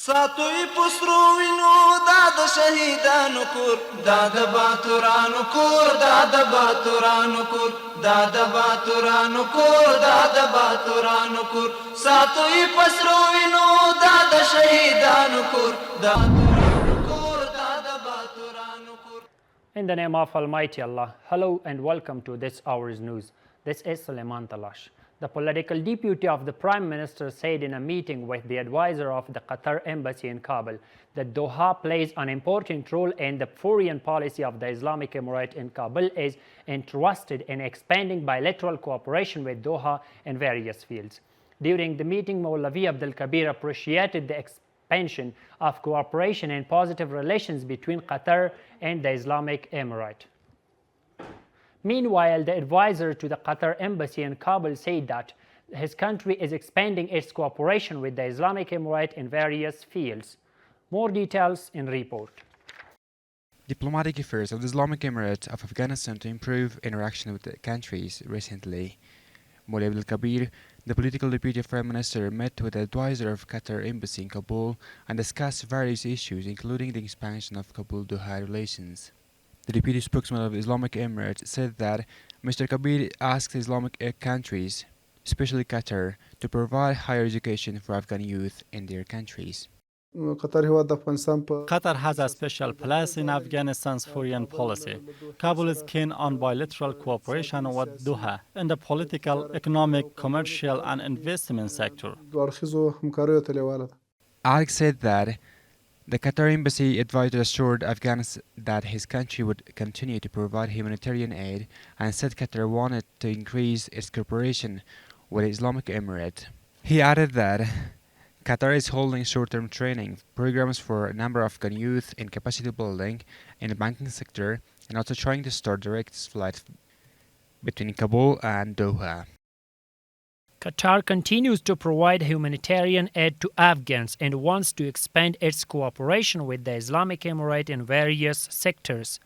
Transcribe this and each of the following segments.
ساتوی پسرو وینو دا د شهیدانو کور دا د باتورانو کور دا د باتورانو کور دا د باتورانو کور دا د باتورانو کور ساتوی پسرو وینو دا د شهیدانو کور دا In the name of Almighty Allah, hello and welcome to this hour's news. This is Suleiman Talash. The political deputy of the Prime Minister said in a meeting with the advisor of the Qatar Embassy in Kabul that Doha plays an important role in the foreign policy of the Islamic Emirate in Kabul is interested in expanding bilateral cooperation with Doha in various fields. During the meeting, Maulavi Abdul Kabir appreciated the expansion of cooperation and positive relations between Qatar and the Islamic Emirate. Meanwhile, the advisor to the Qatar Embassy in Kabul said that his country is expanding its cooperation with the Islamic Emirate in various fields. More details in report. Diplomatic affairs of the Islamic Emirate of Afghanistan to improve interaction with the countries recently. Maulavi Abdul Kabir, the political deputy Prime Minister, met with the advisor of Qatar Embassy in Kabul and discussed various issues, including the expansion of Kabul-Doha relations. The deputy spokesman of the Islamic Emirate said that Mr. Kabir asked Islamic countries, especially Qatar, to provide higher education for Afghan youth in their countries. Qatar has a special place in Afghanistan's foreign policy. Kabul is keen on bilateral cooperation with Doha in the political, economic, commercial and investment sector. Alex said that the Qatar Embassy advisor assured Afghanistan that his country would continue to provide humanitarian aid and said Qatar wanted to increase its cooperation with the Islamic Emirate. He added that Qatar is holding short-term training programs for a number of Afghan youth in capacity building in the banking sector and also trying to start direct flights between Kabul and Doha. Qatar continues to provide humanitarian aid to Afghans and wants to expand its cooperation with the Islamic Emirate in various sectors.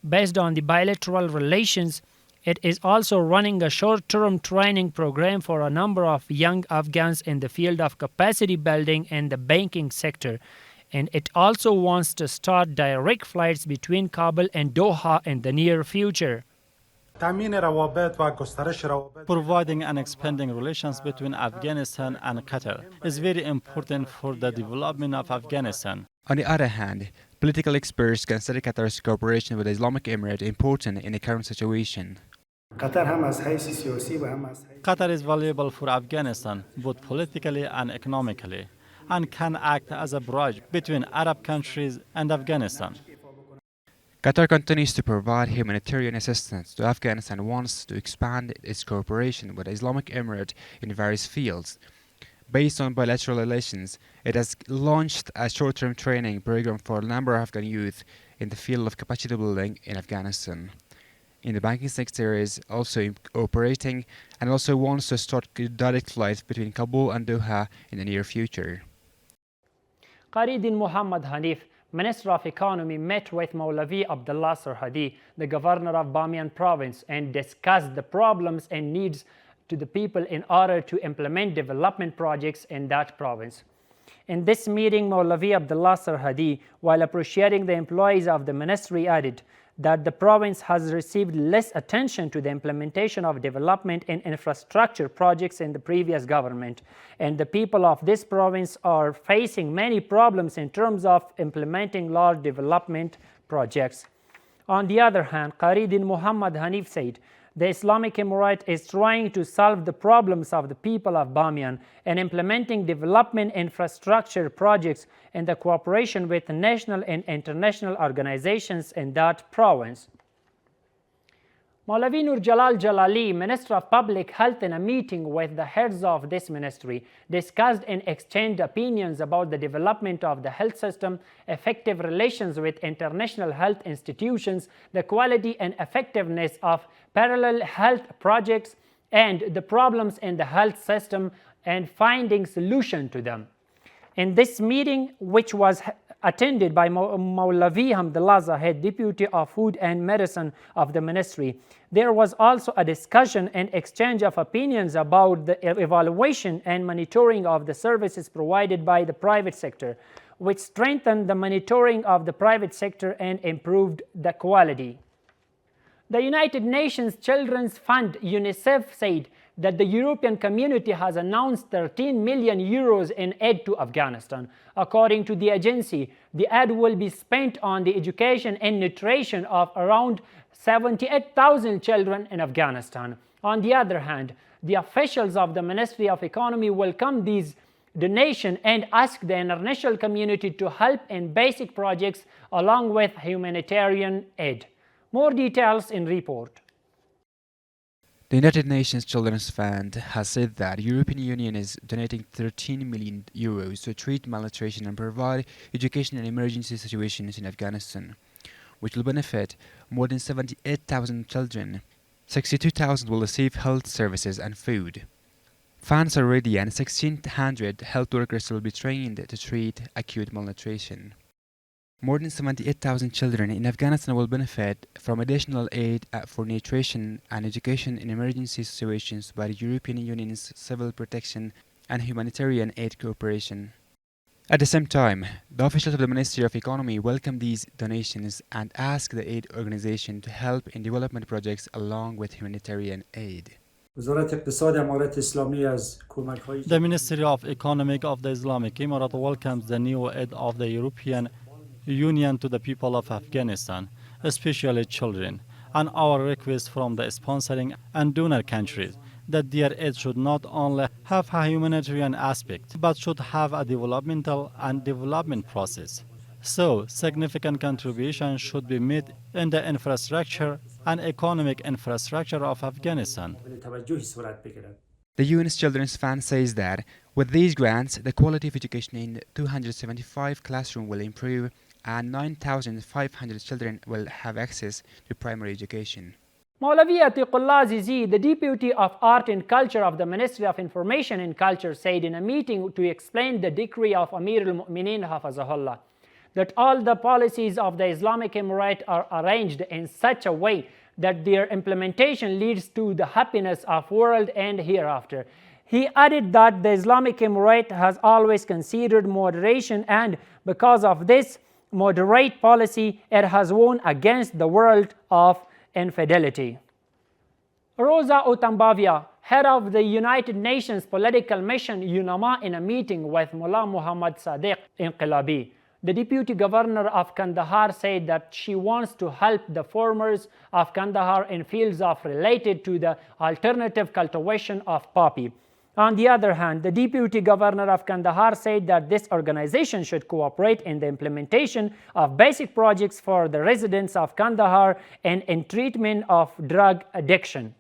Based on the bilateral relations, it is also running a short-term training program for a number of young Afghans in the field of capacity building and the banking sector, and it also wants to start direct flights between Kabul and Doha in the near future. Providing and expanding relations between Afghanistan and Qatar is very important for the development of Afghanistan. On the other hand, political experts consider Qatar's cooperation with the Islamic Emirate important in the current situation. Qatar is valuable for Afghanistan, both politically and economically, and can act as a bridge between Arab countries and Afghanistan. Qatar continues to provide humanitarian assistance to Afghanistan and wants to expand its cooperation with the Islamic Emirate in various fields. Based on bilateral relations, it has launched a short-term training program for a number of Afghan youth in the field of capacity building in Afghanistan. In the banking sector is also operating and also wants to start direct flights between Kabul and Doha in the near future. Qaridin Muhammad Hanif, Minister of Economy, met with Maulavi Abdullah Sarhadi, the governor of Bamiyan province, and discussed the problems and needs to the people in order to implement development projects in that province. In this meeting, Maulavi Abdullah Sarhadi, while appreciating the employees of the ministry, added that the province has received less attention to the implementation of development and infrastructure projects in the previous government, and the people of this province are facing many problems in terms of implementing large development projects. On the other hand, Qaridin Muhammad Hanif said, the Islamic Emirate is trying to solve the problems of the people of Bamiyan and implementing development infrastructure projects in the cooperation with national and international organizations in that province. Maulavi Nur Jalal Jalali, Minister of Public Health, in a meeting with the heads of this ministry, discussed and exchanged opinions about the development of the health system, effective relations with international health institutions, the quality and effectiveness of parallel health projects, and the problems in the health system and finding solution to them. In this meeting, which was attended by Maulavi Hamdullah Zahid, Deputy of Food and Medicine of the Ministry. There was also a discussion and exchange of opinions about the evaluation and monitoring of the services provided by the private sector, which strengthened the monitoring of the private sector and improved the quality. The United Nations Children's Fund, UNICEF, said that the European community has announced 13 million euros in aid to Afghanistan. According to the agency, the aid will be spent on the education and nutrition of around 78,000 children in Afghanistan. On the other hand, the officials of the Ministry of Economy welcomed these donations and asked the international community to help in basic projects along with humanitarian aid. More details in report. The United Nations Children's Fund has said that the European Union is donating 13 million euros to treat malnutrition and provide education in emergency situations in Afghanistan, which will benefit more than 78,000 children. 62,000 will receive health services and food. Funds are ready and 1,600 health workers will be trained to treat acute malnutrition. More than 78,000 children in Afghanistan will benefit from additional aid for nutrition and education in emergency situations by the European Union's Civil Protection and Humanitarian Aid Cooperation. At the same time, the officials of the Ministry of Economy welcome these donations and ask the aid organization to help in development projects along with humanitarian aid. The Ministry of Economic of the Islamic Emirate welcomes the new aid of the European Union to the people of Afghanistan, especially children, and our request from the sponsoring and donor countries that their aid should not only have a humanitarian aspect, but should have a developmental and development process. So, significant contributions should be made in the infrastructure and economic infrastructure of Afghanistan. The UN's Children's Fund says that with these grants, the quality of education in 275 classrooms will improve and 9,500 children will have access to primary education. Maulavi Atiqullah Zizi, the Deputy of Art and Culture of the Ministry of Information and Culture, said in a meeting to explain the decree of Amir al-Mu'mineen Hafazahullah that all the policies of the Islamic Emirate are arranged in such a way that their implementation leads to the happiness of world and hereafter. He added that the Islamic Emirate has always considered moderation, and because of this moderate policy, it has won against the world of infidelity. Rosa Otambavia, head of the United Nations political mission UNAMA, in a meeting with Mullah Muhammad Sadiq Inqilabi, the Deputy Governor of Kandahar, said that she wants to help the farmers of Kandahar in fields related to the alternative cultivation of poppy. On the other hand, the Deputy Governor of Kandahar said that this organization should cooperate in the implementation of basic projects for the residents of Kandahar and in treatment of drug addiction.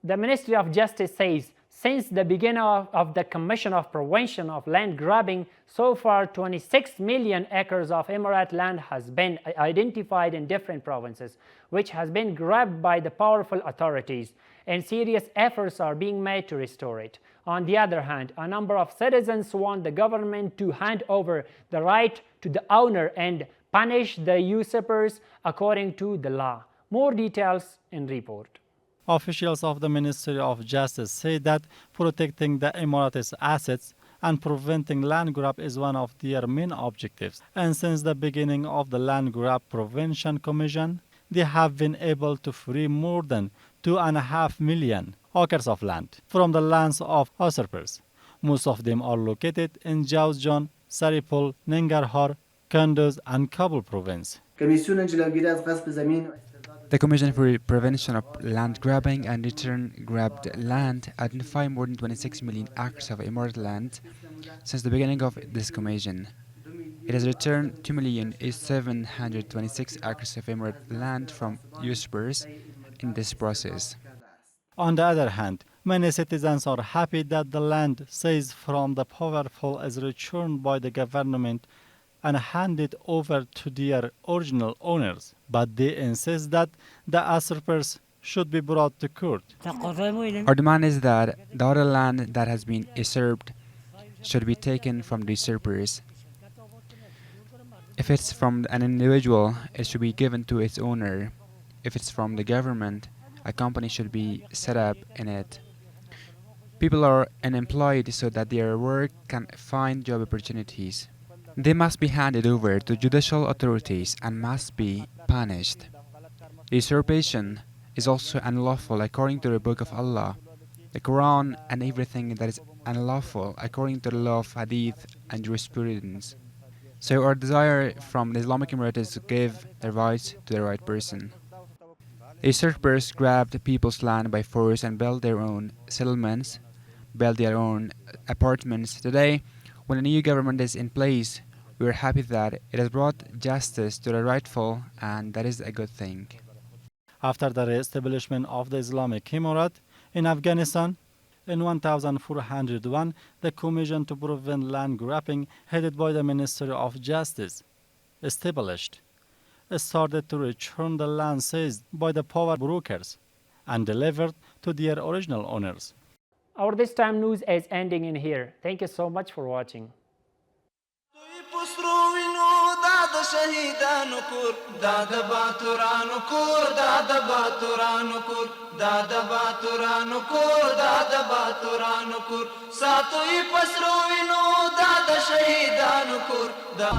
The Ministry of Justice says since the beginning of the Commission of Prevention of Land Grabbing, so far 26 million acres of Emirate land has been identified in different provinces, which has been grabbed by the powerful authorities, and serious efforts are being made to restore it. On the other hand, a number of citizens want the government to hand over the right to the owner and punish the usurpers according to the law. More details in report. Officials of the Ministry of Justice say that protecting the Emirates' assets and preventing land grab is one of their main objectives. And since the beginning of the Land Grab Prevention Commission, they have been able to free more than 2.5 million acres of land from the lands of usurpers. Most of them are located in Jawzjan, Saripul, Nangarhar, Kunduz, and Kabul province. The Commission for Prevention of Land Grabbing and Return Grabbed Land identified more than 26 million acres of Emirate land since the beginning of this commission. It has returned 2,726,000 acres of Emirate land from usurpers in this process. On the other hand, many citizens are happy that the land seized from the powerful is returned by the government and handed over to their original owners, but they insist that the usurpers should be brought to court. Our demand is that the other land that has been usurped should be taken from the usurpers. If it's from an individual, it should be given to its owner. If it's from the government, a company should be set up in it. People are unemployed so that their work can find job opportunities. They must be handed over to judicial authorities and must be punished. Usurpation is also unlawful according to the Book of Allah, the Quran, and everything that is unlawful according to the law of Hadith and jurisprudence. So our desire from the Islamic Emirate is to give the rights to the right person. Usurpers grabbed people's land by force and built their own settlements, built their own apartments. Today, when a new government is in place, we are happy that it has brought justice to the rightful, and that is a good thing. After the re-establishment of the Islamic Emirate in Afghanistan, in 1401, the Commission to Prevent Land Grabbing, headed by the Ministry of Justice, established, started to return the land seized by the power brokers and delivered to their original owners. Our This Time news is ending in here. Thank you so much for watching. شهیدانو کور دا د باتورانو کور دا د باتورانو کور دا د باتورانو کور دا د باتورانو کور ساتوي پسرو وینو دا د شهیدانو کور دا